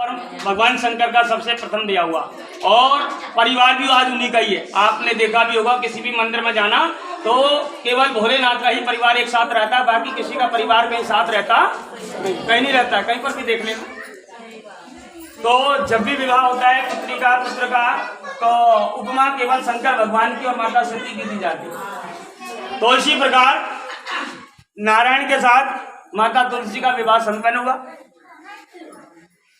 और भगवान शंकर का सबसे प्रथम दिया हुआ, और परिवार भी आज उन्हीं का ही है। आपने देखा भी होगा किसी भी मंदिर में जाना तो केवल भोलेनाथ का ही परिवार एक साथ रहता है, बाकी किसी का परिवार कहीं साथ रहता कहीं नहीं रहता, कहीं पर भी देख लेना। तो जब भी विवाह होता है पुत्री का पुत्र का, तो उपमा केवल शंकर भगवान की और माता सती की दी जाती है। तो इसी प्रकार नारायण के साथ माता तुलसी का विवाह संपन्न हुआ।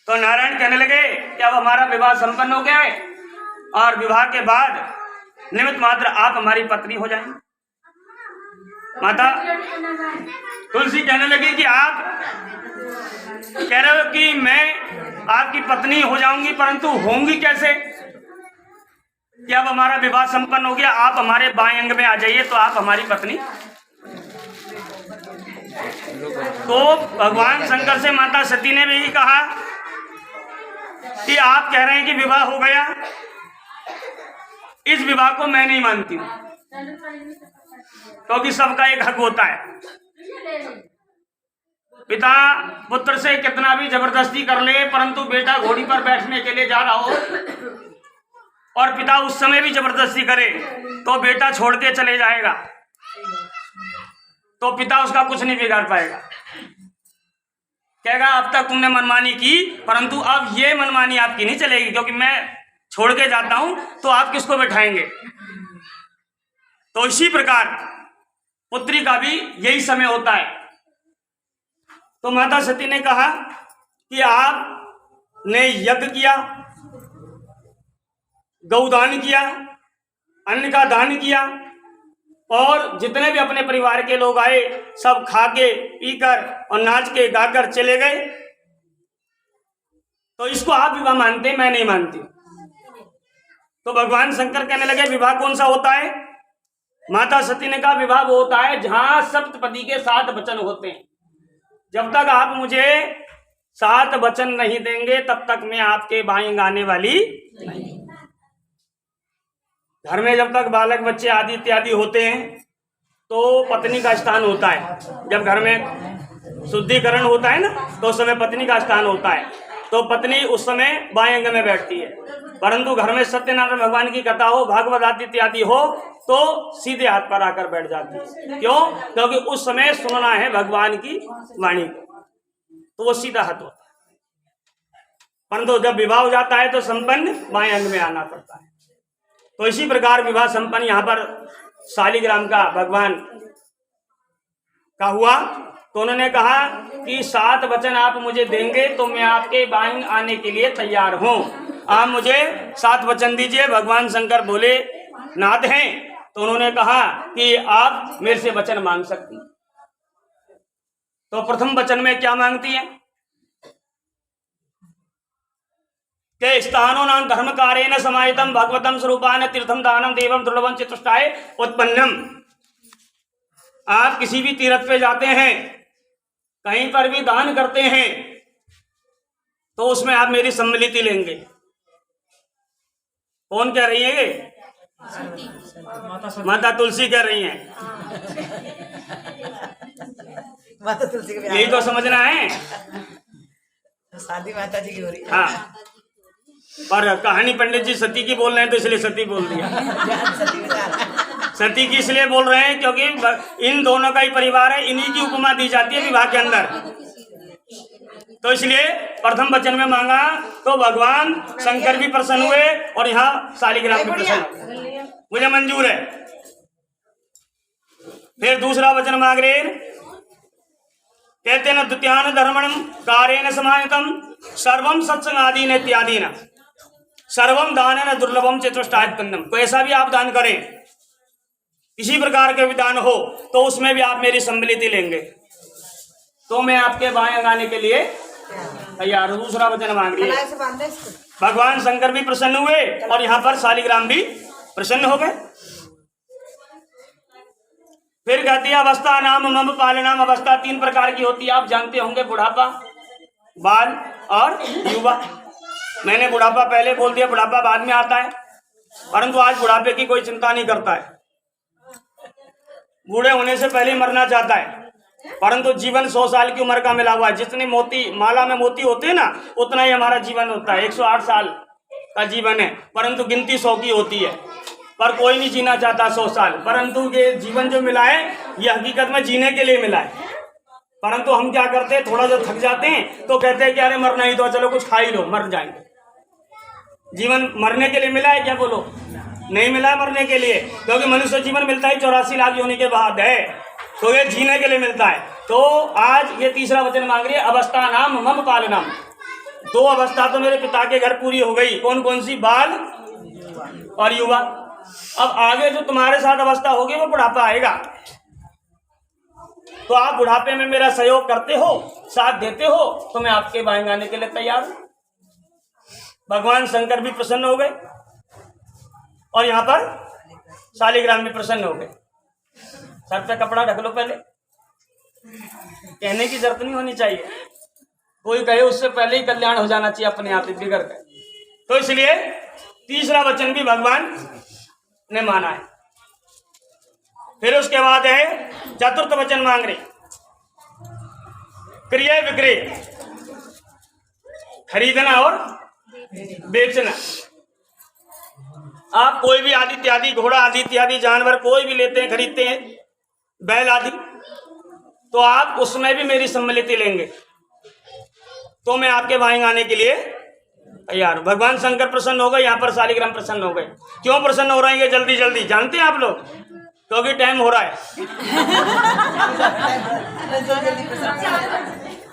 तो नारायण कहने लगे कि अब हमारा विवाह संपन्न हो गया है, और विवाह के बाद निमित्त मात्र आप हमारी पत्नी हो जाएंगे। माता तुलसी कहने लगी कि आप कह रहे हो कि मैं आपकी पत्नी हो जाऊंगी, परंतु होंगी कैसे? कि अब हमारा विवाह संपन्न हो गया, आप हमारे बाएं अंग में आ जाइए तो आप हमारी पत्नी। तो भगवान शंकर से माता सती ने भी कहा कि आप कह रहे हैं कि विवाह हो गया, इस विवाह को मैं नहीं मानती हूं, क्योंकि सबका एक हक होता है। पिता पुत्र से कितना भी जबरदस्ती कर ले, परंतु बेटा घोड़ी पर बैठने के लिए जा रहा हो और पिता उस समय भी जबरदस्ती करे तो बेटा छोड़ के चले जाएगा, तो पिता उसका कुछ नहीं बिगाड़ पाएगा। कहेगा अब तक तुमने मनमानी की, परंतु अब ये मनमानी आपकी नहीं चलेगी, क्योंकि मैं छोड़ के जाता हूं तो आप किसको बैठाएंगे। तो इसी प्रकार पुत्री का भी यही समय होता है। तो माता सती ने कहा कि आपने यज्ञ किया, गौदान किया, अन्न का दान किया, और जितने भी अपने परिवार के लोग आए सब खा के पीकर और नाच के गाकर चले गए, तो इसको आप विवाह मानते, मैं नहीं मानती। तो भगवान शंकर कहने लगे विवाह कौन सा होता है? माता सती ने कहा विवाह वो होता है जहां सप्तपदी के 7 वचन होते हैं। जब तक आप मुझे 7 वचन नहीं देंगे तब तक मैं आपके बाएं आने वाली नहीं। घर में जब तक बालक बच्चे आदि इत्यादि होते हैं तो पत्नी का स्थान होता है। जब घर में शुद्धिकरण होता है ना, तो उस समय पत्नी का स्थान होता है, तो पत्नी उस समय बाएं अंग में बैठती है। परंतु घर में सत्यनारायण भगवान की कथा हो, भागवत आदि इत्यादि हो, तो सीधे हाथ पर आकर बैठ जाती है। क्यों? क्योंकि उस समय सुनना है भगवान की वाणी को, तो वो सीधा हाथ होता है। परंतु जब विवाह हो जाता है तो संपन्न बाएं अंग में आना पड़ता है। तो इसी प्रकार विवाह संपन्न यहाँ पर शालिग्राम का भगवान का हुआ। तो उन्होंने कहा कि 7 वचन आप मुझे देंगे तो मैं आपके बाएं आने के लिए तैयार हूं। आप मुझे 7 वचन दीजिए। भगवान शंकर बोले नाथ हैं, तो उन्होंने कहा कि आप मेरे से वचन मांग सकती। तो प्रथम वचन में क्या मांगती है के स्थानो नाम धर्म कार्येन समाहितम भगवतम स्वरूपान तीर्थम दानम देवम दुर्लभम चतुष्टाय उत्पन्नम। आप किसी भी तीर्थ पे जाते हैं, कहीं पर भी दान करते हैं, तो उसमें आप मेरी सम्मिलिति लेंगे। कौन कह रही है? माता तुलसी कह रही हैं। माता तुलसी के यही तो समझना है। शादी माता जी की हो रही है। हाँ, पर कहानी पंडित जी सती की बोल रहे हैं तो इसलिए सती बोल दिया। सती की इसलिए बोल रहे हैं क्योंकि इन दोनों का ही परिवार है, इन्हीं की उपमा दी जाती है विवाह के अंदर। तो इसलिए प्रथम वचन में मांगा तो भगवान शंकर भी प्रसन्न हुए और यहाँ शालिग्राम भी प्रसन्न हुए, मुझे मंजूर है। फिर दूसरा वचन मांग रहे, कहते न द्वितीयान धर्मणम कार्येन समाहितम सर्वम सत्संगादीन इत्यादि न सर्वम दान दुर्लभम चतुष्टायतन्नम। कोई ऐसा भी आप दान करें, किसी प्रकार के भी दान हो, तो उसमें भी आप मेरी सम्मिलिति लेंगे तो मैं आपके बाएं आने के लिए तैयार हूं। दूसरा वचन मांग रही है। भगवान शंकर भी प्रसन्न हुए और यहाँ पर शालिग्राम भी प्रसन्न हो गए। फिर कहती है अवस्था नाम मम पालनाम। अवस्था 3 प्रकार की होती है, आप जानते होंगे, बुढ़ापा, बाल और युवा। मैंने बुढ़ापा पहले बोल दिया, बुढ़ापा बाद में आता है, परंतु आज बुढ़ापे की कोई चिंता नहीं करता है। बूढ़े होने से पहले मरना चाहता है, परंतु जीवन 100 साल की उम्र का मिला हुआ है। जितने मोती माला में मोती होते हैं ना, उतना ही हमारा जीवन होता है। 108 साल का जीवन है, परंतु गिनती 100 की होती है। पर कोई नहीं जीना चाहता 100 साल, परंतु ये जीवन जो मिला है ये हकीकत में जीने के लिए मिला है। परंतु हम क्या करते हैं, थोड़ा जो थक जाते हैं तो कहते हैं कि अरे मरना ही तो, चलो कुछ खा ही लो, मर जाएंगे। जीवन मरने के लिए मिला है क्या? बोलो, नहीं मिला है मरने के लिए, क्योंकि मनुष्य जीवन मिलता ही 84 लाख योनि के बाद है, तो ये जीने के लिए मिलता है। तो आज ये तीसरा वचन मांग रही है, अवस्था नाम मम पालनम। 2 अवस्था तो मेरे पिता के घर पूरी हो गई। कौन कौन सी? बाल और युवा। अब आगे जो तुम्हारे साथ अवस्था होगी वो बुढ़ापा आएगा, तो आप बुढ़ापे में मेरा सहयोग करते हो, साथ देते हो, तो मैं आपके बाएं आने के लिए तैयार हूं। भगवान शंकर भी प्रसन्न हो गए और यहाँ पर शालिग्राम भी प्रसन्न हो गए। सर पे कपड़ा ढक लो पहले, कहने की जरूरत नहीं होनी चाहिए। कोई कहे उससे पहले ही कल्याण हो जाना चाहिए अपने आप ही बिगड़ गए। तो इसलिए तीसरा वचन भी भगवान ने माना है। फिर उसके बाद है चतुर्थ वचन मांग रहे, क्रय विक्रय, खरीदना और बेचना। आप कोई भी आदि इत्यादि, घोड़ा आदि इत्यादि जानवर कोई भी लेते हैं, खरीदते हैं, बैल आदि, तो आप उसमें भी मेरी सम्मिलिति लेंगे, तो मैं आपके वाहीं आने के लिए तैयार हूं। भगवान शंकर प्रसन्न हो गए, यहाँ पर शालिग्राम प्रसन्न हो गए। क्यों प्रसन्न हो रहे हैं ये जल्दी जल्दी जानते हैं आप लोग? क्योंकि टाइम हो रहा है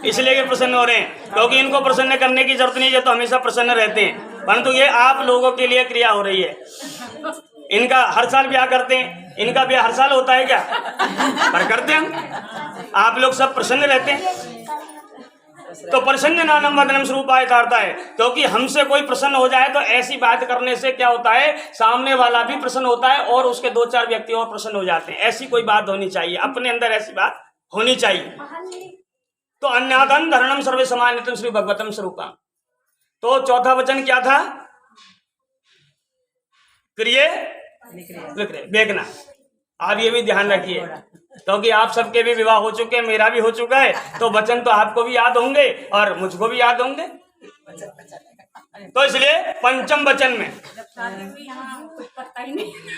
इसलिए ये प्रसन्न हो रहे हैं। क्योंकि इनको प्रसन्न करने की जरूरत नहीं है, तो हमेशा प्रसन्न रहते हैं, परंतु ये आप लोगों के लिए क्रिया हो रही है। इनका हर साल ब्याह करते हैं, इनका ब्याह हर साल होता है क्या? पर करते हैं। आप लोग सब प्रसन्न रहते हैं, तो प्रसन्न नानम वदनम स्वरूपाय था है। क्योंकि हमसे कोई प्रसन्न हो जाए तो ऐसी बात करने से क्या होता है, सामने वाला भी प्रसन्न होता है और उसके 2-4 व्यक्ति और प्रसन्न हो जाते हैं। ऐसी कोई बात होनी चाहिए, अपने अंदर ऐसी बात होनी चाहिए। तो अन्यादन धरणम सर्वे समानितम श्री भगवतम स्वरूपम। तो चौथा वचन क्या था? क्रिय विक्रय, बेचना। आप ये भी ध्यान रखिए, क्योंकि आप सबके भी विवाह हो चुके हैं, मेरा भी हो चुका है, तो वचन तो आपको भी याद होंगे और मुझको भी याद होंगे। तो इसलिए पंचम वचन में,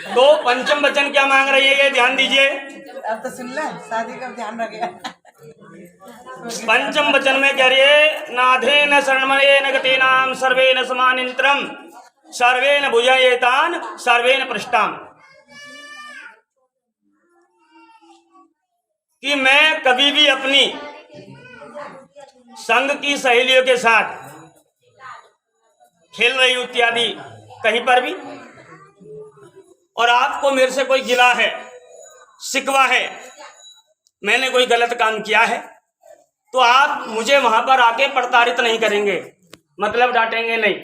तो पंचम वचन क्या मांग रही है ये ध्यान दीजिए। अब तो सुन लो, शादी का ध्यान रखिए। पंचम वचन में कह रही है, नाधेन शरणमयेन गतेनाम सर्वेन समानित्रम सर्वेन भुजयेतान सर्वेन पृष्ठाम। कि मैं कभी भी अपनी संग की सहेलियों के साथ खेल रही हूं इत्यादि कहीं पर भी, और आपको मेरे से कोई गिला है, शिकवा है, मैंने कोई गलत काम किया है, तो आप मुझे वहां पर आके प्रताड़ित नहीं करेंगे, मतलब डांटेंगे नहीं।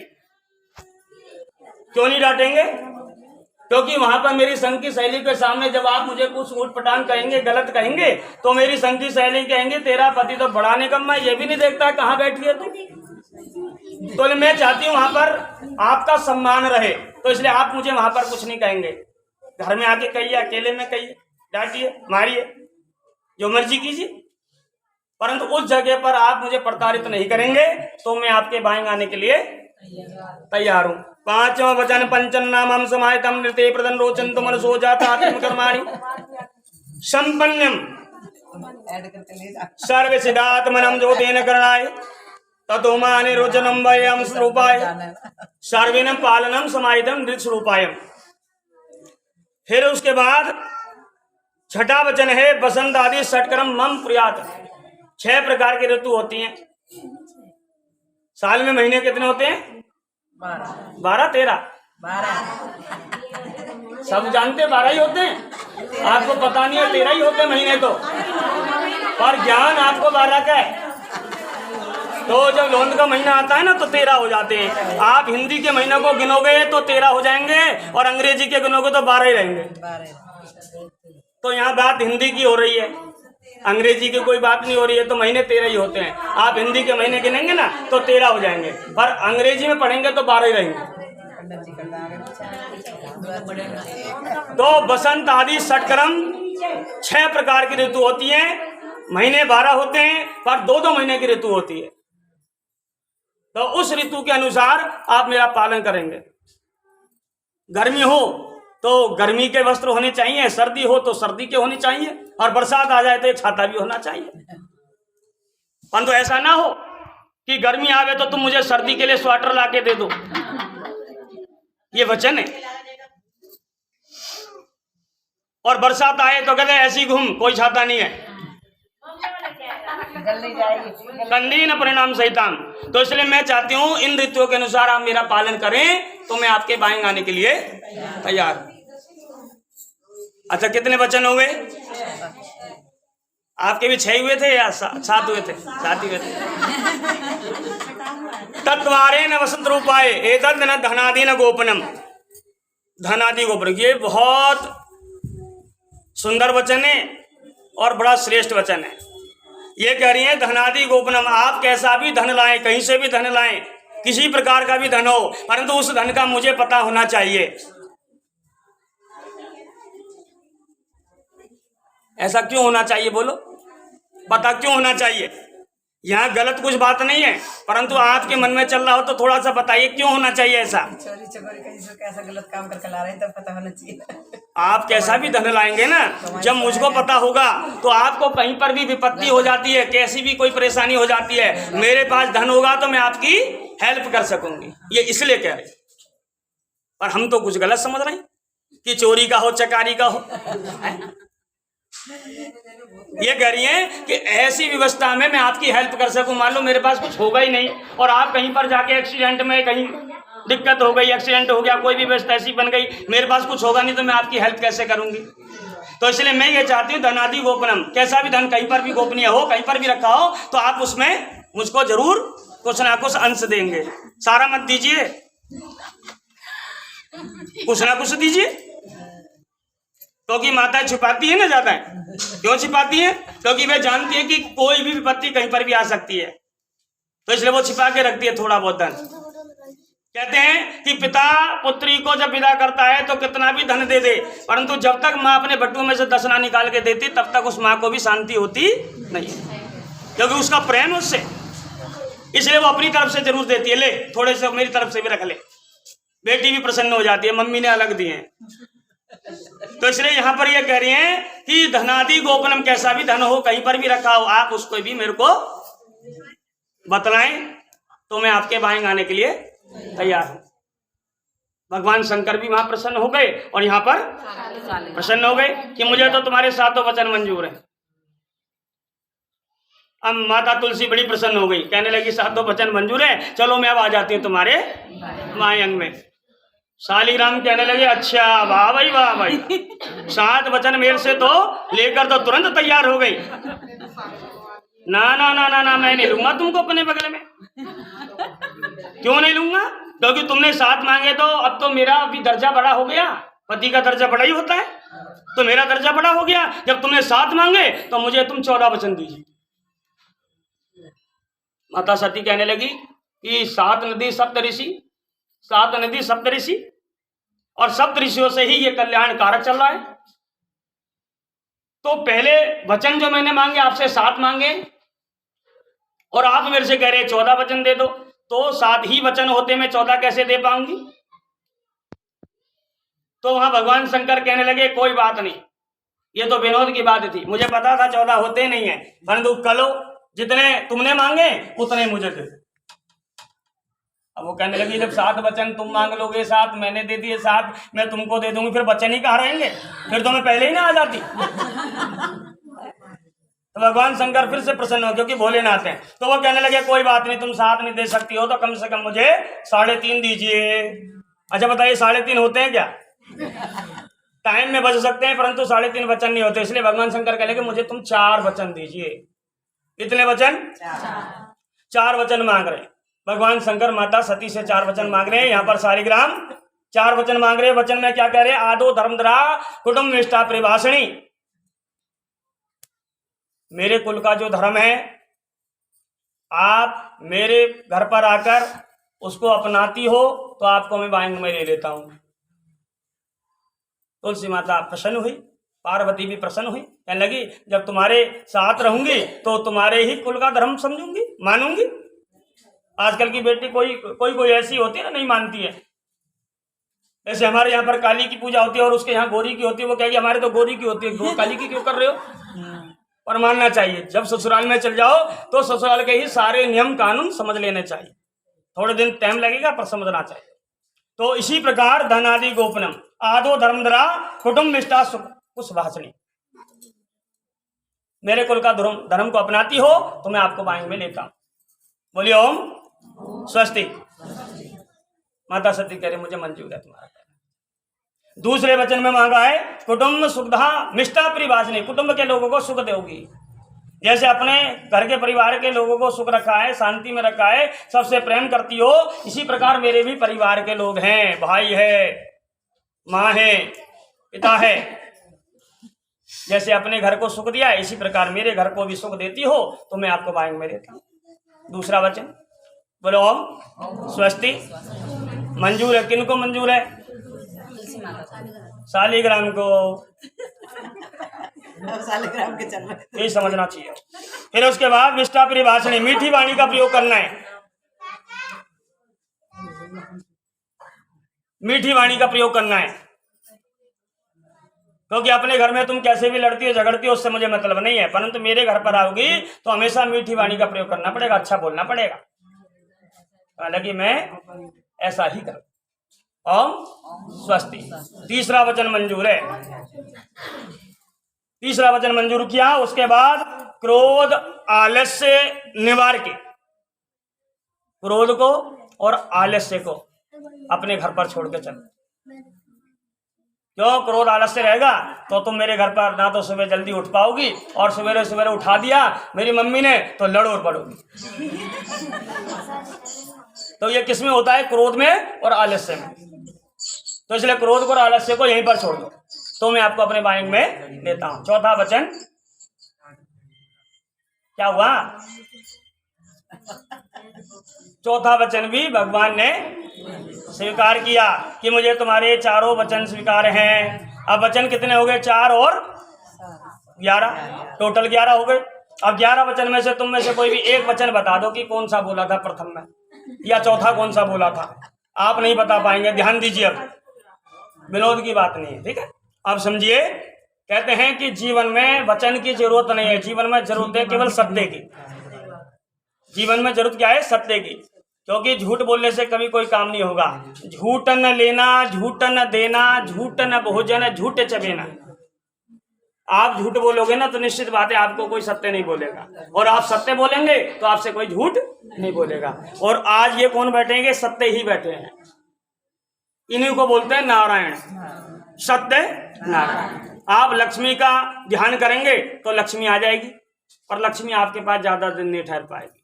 क्यों नहीं डांटेंगे? क्योंकि वहां पर मेरी संग की सहेली के सामने जब आप मुझे कुछ ऊट पटांग कहेंगे, गलत कहेंगे, तो मेरी संग की सहेली कहेंगे तेरा पति तो बड़ा निकम्मा, ये भी नहीं देखता कहाँ बैठी है तू। तो मैं चाहती हूँ वहां पर आपका सम्मान रहे, तो इसलिए आप मुझे वहां पर कुछ नहीं कहेंगे। घर में आके कहिए, अकेले में कहिए, डांटिए, मारिए, जो मर्जी कीजिए, परंतु उस जगह पर आप मुझे प्रताड़ित नहीं करेंगे, तो मैं आपके बाएं आने के लिए तैयार हूँ। पांचवा वचन, पंचन नामम समाहितम नृते प्रदन रोचन तुम मनसो जाता आत्म कर्माणि संपन्नम सर्व सिद्धात्मनम जो तेन करणाय ततो माने रोचनम वयम स्वरूपाय सर्वेन पालनम समाहितम नृत स्वरूपाय। फिर उसके बाद छठा वचन है, बसंत आदि षटकर्म मम प्रियात। 6 प्रकार की ऋतु होती हैं साल में। महीने कितने होते हैं? 12 13 सब जानते 12 ही होते हैं। आपको पता नहीं है 13 ही होते महीने, तो पर ज्ञान आपको 12 का है। तो जब लोन का महीना आता है ना तो 13 हो जाते हैं। आप हिंदी के महीनों को गिनोगे तो 13 हो जाएंगे और अंग्रेजी के गिनोगे तो 12 ही रहेंगे। तो यहाँ बात हिंदी की हो रही है, अंग्रेजी की कोई बात नहीं हो रही है। तो महीने 13 ही होते हैं। आप हिंदी के महीने गिनेंगे ना तो 13 हो जाएंगे, पर अंग्रेजी में पढ़ेंगे तो 12 ही रहेंगे। तो बसंत आदि षटकर्म 6 प्रकार की ऋतु होती हैं। महीने 12 होते हैं, पर 2-2 महीने की ऋतु होती है। तो उस ऋतु के अनुसार आप मेरा पालन करेंगे। गर्मी हो तो गर्मी के वस्त्र होने चाहिए, सर्दी हो तो सर्दी के होने चाहिए, और बरसात आ जाए तो एक छाता भी होना चाहिए। परंतु ऐसा ना हो कि गर्मी आवे तो तुम मुझे सर्दी के लिए स्वेटर ला के दे दो, ये वचन है। और बरसात आए तो कहते ऐसी घूम, कोई छाता नहीं है, ठंडी न परिणाम सहिताम। तो इसलिए मैं चाहती हूं इन ऋतुओं के अनुसार आप मेरा पालन करें, तो मैं आपके बाएं आने के लिए तैयार हूं। अच्छा, कितने वचन हो गए? आपके भी 6 हुए थे या 7 हुए थे? 7 हुए थे। तत्वारे न वसंत रूपाए एतद न धनादि न गोपनम। धनादि गोपन, ये बहुत सुंदर वचन है और बड़ा श्रेष्ठ वचन है। ये कह रही है धनादि गोपनम, आप कैसा भी धन लाएं, कहीं से भी धन लाएं, किसी प्रकार का भी धन हो, परंतु उस धन का मुझे पता होना चाहिए। ऐसा क्यों होना चाहिए? बोलो, पता क्यों होना चाहिए? यहाँ गलत कुछ बात नहीं है, परंतु आपके मन में चल रहा हो तो थोड़ा सा बताइए क्यों होना चाहिए ऐसा। चोरी चकोरी कहीं से कैसा गलत काम करके ला रहे हैं, तब पता होना चाहिए। आप कैसा भी धन लाएंगे ना, जब मुझको पता होगा तो आपको कहीं पर भी विपत्ति हो जाती है, कैसी भी कोई परेशानी हो जाती है, मेरे पास धन होगा तो मैं आपकी हेल्प कर सकूंगी। ये इसलिए कह रहे। और हम तो कुछ गलत समझ रहे हैं कि चोरी का हो, चकारी का हो। ये कह रही है कि ऐसी व्यवस्था में मैं आपकी हेल्प कर सकूं। मान लो मेरे पास कुछ होगा ही नहीं और आप कहीं पर जाके एक्सीडेंट में कहीं दिक्कत हो गई, एक्सीडेंट हो गया, कोई भी व्यवस्था ऐसी बन गई, मेरे पास कुछ होगा नहीं, तो मैं आपकी हेल्प कैसे करूंगी? तो इसलिए मैं ये चाहती हूँ धनादि गोपनम, कैसा भी धन कहीं पर भी गोपनीय हो, कहीं पर भी रखा हो, तो आप उसमें मुझको जरूर कुछ ना कुछ अंश देंगे। सारा मत दीजिए, कुछ ना कुछ दीजिए, क्योंकि माता छिपाती है ना ज्यादा। क्यों छिपाती है? क्योंकि वे जानती है कि कोई भी विपत्ति कहीं पर भी आ सकती है, तो इसलिए वो छिपा के रखती है थोड़ा बहुत धन। कहते हैं कि पिता पुत्री को जब विदा करता है तो कितना भी धन दे दे, परंतु जब तक माँ अपने बटुए में से दसना निकाल के देती तब तक उस माँ को भी शांति होती नहीं, क्योंकि उसका प्रेम उससे, इसलिए वो अपनी तरफ से जरूर देती है। ले थोड़े से मेरी तरफ से भी रख ले, बेटी भी प्रसन्न हो जाती है, मम्मी ने अलग दिए हैं। तो इसलिए यहाँ पर ये कह रही हैं कि धनादि गोपनम, कैसा भी धन हो कहीं पर भी रखा हो, आप उसको भी मेरे को बतलाएं तो मैं आपके बाएं आने के लिए तैयार हूं। भगवान शंकर भी वहां प्रसन्न हो गए और यहाँ पर प्रसन्न हो गए कि मुझे तो तुम्हारे सातों वचन मंजूर है। अब माता तुलसी बड़ी प्रसन्न हो गई, कहने लगी सातों वचन मंजूर है, चलो मैं अब आ जाती हूँ तुम्हारे बाएं अंग में। शालिग्राम कहने लगे अच्छा वाह भाई 7 वचन मेरे से तो लेकर तो तुरंत तैयार हो गई। ना ना ना ना ना, मैं नहीं लूंगा तुमको अपने बगल में। क्यों नहीं लूंगा? क्योंकि तुमने 7 मांगे, तो अब तो मेरा भी दर्जा बड़ा हो गया, पति का दर्जा बड़ा ही होता है, तो मेरा दर्जा बड़ा हो गया। जब तुमने 7 मांगे तो मुझे तुम 14 वचन दीजिए। माता सती कहने लगी कि 7 नदी सप्त ऋषि और सप्त ऋषियों से ही ये कल्याण कारक चल रहा है। तो पहले वचन जो मैंने मांगे आपसे 7 मांगे और आप मेरे से कह रहे 14 वचन दे दो, तो 7 ही वचन होते मैं 14 कैसे दे पाऊंगी? तो वहां भगवान शंकर कहने लगे कोई बात नहीं, ये तो विनोद की बात थी, मुझे पता था 14 होते नहीं है, परंतु कलो जितने तुमने मांगे उतने मुझे दे। अब वो कहने लगी जब 7 वचन तुम मांग लोगे, 7 मैंने दे दिए, 7 मैं तुमको दे दूंगी, फिर वचन ही कहाँ रहेंगे? फिर तो मैं पहले ही ना आ जाती। तो भगवान शंकर फिर से प्रसन्न हो, क्योंकि भोलेनाथ हैं। तो वो कहने लगे कोई बात नहीं, तुम 7 नहीं दे सकती हो तो कम से कम मुझे 3.5 दीजिए। अच्छा बताइए 3.5 होते हैं क्या? टाइम में बच सकते हैं, परंतु 3.5 वचन नहीं होते। इसलिए भगवान शंकर कह लगे मुझे तुम 4 वचन दीजिए। कितने वचन? 4 वचन मांग रहे हैं भगवान शंकर। माता सती से 4 वचन मांग रहे हैं। यहाँ पर शालिग्राम 4 वचन मांग रहे हैं। वचन में क्या कह रहे हैं? आदो धर्मधरा कुटुंब निष्ठा परिभाषणी, मेरे कुल का जो धर्म है आप मेरे घर पर आकर उसको अपनाती हो तो आपको मैं बाएं में ले लेता हूं। तुलसी माता प्रसन्न हुई पार्वती भी प्रसन्न हुई, कहने लगी जब तुम्हारे साथ रहूंगी तो तुम्हारे ही कुल का धर्म समझूंगी, मानूंगी। आजकल की बेटी कोई कोई कोई ऐसी होती है ना, नहीं मानती है। जैसे हमारे यहाँ पर काली की पूजा होती है और उसके यहाँ गौरी की होती है, वो कहेगी हमारे तो गौरी की होती है, काली की क्यों कर रहे हो। पर मानना चाहिए, जब ससुराल में चल जाओ तो ससुराल के ही सारे नियम कानून समझ लेने चाहिए। थोड़े दिन टाइम लगेगा पर समझना चाहिए। तो इसी प्रकार धनादि गोपनम आदो धर्मधरा कुटुम्ब निष्ठा कुछ भाषणी, मेरे कुल का धर्म को अपनाती हो तो मैं आपको वाणी में लेता हूं। बोलिए ओम स्वस्ति। माता सती कह रही मुझे मंजूर है तुम्हारा कहना। दूसरे वचन में मांगा है कुटुंब सुखधा निष्ठा परिभाषणी, कुटुंब के लोगों को सुख दोगी। जैसे अपने घर के परिवार के लोगों को सुख रखा है, शांति में रखा है, सबसे प्रेम करती हो, इसी प्रकार मेरे भी परिवार के लोग हैं, भाई है, माँ है, पिता है। जैसे अपने घर को सुख दिया इसी प्रकार मेरे घर को भी सुख देती हो तो मैं आपको वाणी में देता हूं। दूसरा वचन बोलो ओम स्वस्ति। मंजूर है, किनको मंजूर है? शालिग्राम को। शालिग्राम के चल रहे यही समझना चाहिए। फिर उसके बाद निष्ठा परिभाषणी, मीठी वाणी का प्रयोग करना है। मीठी वाणी का प्रयोग करना है, क्योंकि अपने घर में तुम कैसे भी लड़ती हो झगड़ती हो उससे मुझे मतलब नहीं है, परंतु मेरे घर पर आओगी तो हमेशा मीठी वाणी का प्रयोग करना पड़ेगा, अच्छा बोलना पड़ेगा। हालांकि मैं ऐसा ही करूं। ओम स्वस्ति। तीसरा वचन मंजूर है। तीसरा वचन मंजूर किया। उसके बाद क्रोध आलस्य निवार के, क्रोध को और आलस्य को अपने घर पर छोड़ के चल। क्यों? क्रोध आलस्य रहेगा तो तुम मेरे घर पर ना तो सुबह जल्दी उठ पाओगी और सवेरे सवेरे उठा दिया मेरी मम्मी ने तो लड़ और पड़ोगी। तो ये किस में होता है? क्रोध में और आलस्य में। तो इसलिए क्रोध को और आलस्य को यहीं पर छोड़ दो तो मैं आपको अपने वाणी में देता हूं। चौथा वचन क्या हुआ? चौथा वचन भी भगवान ने स्वीकार किया कि मुझे तुम्हारे चारों वचन स्वीकार हैं। अब वचन कितने हो गए? 4 और 11, टोटल 11 हो गए। अब 11 वचन में से तुम में से कोई भी एक वचन बता दो कि कौन सा बोला था प्रथम में या चौथा कौन सा बोला था। आप नहीं बता पाएंगे, ध्यान दीजिए। अब विनोद की बात नहीं है, ठीक है? अब समझिए, कहते हैं कि जीवन में वचन की जरूरत नहीं है, जीवन में जरूरत है केवल सत्य की। जीवन में जरूरत क्या है? सत्य की। क्योंकि झूठ बोलने से कभी कोई काम नहीं होगा। झूठ न लेना, झूठ न देना, झूठ न भोजन, झूठ चबेना। आप झूठ बोलोगे ना तो निश्चित बात है आपको कोई सत्य नहीं बोलेगा, और आप सत्य बोलेंगे तो आपसे कोई झूठ नहीं बोलेगा। और आज ये कौन बैठेंगे? सत्य ही बैठे हैं। इन्हीं को बोलते हैं नारायण, सत्य नारायण। आप लक्ष्मी का ध्यान करेंगे तो लक्ष्मी आ जाएगी, पर लक्ष्मी आपके पास ज्यादा दिन नहीं ठहर पाएगी,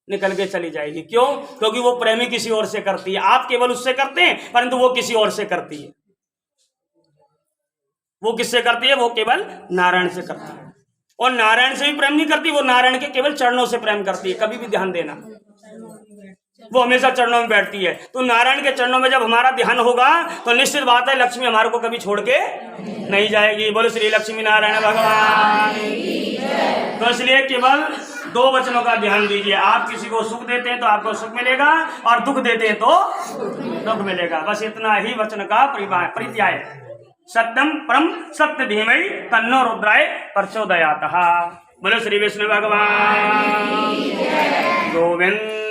निकल के चली जाएगी। क्यों? क्योंकि वो प्रेमी किसी और से करती है। आप केवल उससे करते हैं परंतु वो किसी और से करती है। वो किससे करती है? वो केवल नारायण से करती है। और नारायण से भी प्रेम नहीं करती, वो नारायण के केवल चरणों से प्रेम करती है। कभी भी ध्यान देना, वो हमेशा चरणों में बैठती है। तो नारायण के चरणों में जब हमारा ध्यान होगा तो निश्चित बात है लक्ष्मी हमारे को कभी छोड़ के नहीं जाएगी। बोलो श्री लक्ष्मी नारायण भगवान। तो इसलिए केवल 2 वचनों का ध्यान दीजिए। आप किसी को सुख देते हैं तो आपको सुख मिलेगा, और दुख देते हैं तो दुख मिलेगा। बस इतना ही वचन का परित्याय। सत्यम परम सत्य धीमहि तन्नो रुद्राय प्रचोदयातः। बोलो श्री विष्णु भगवान गोविंद।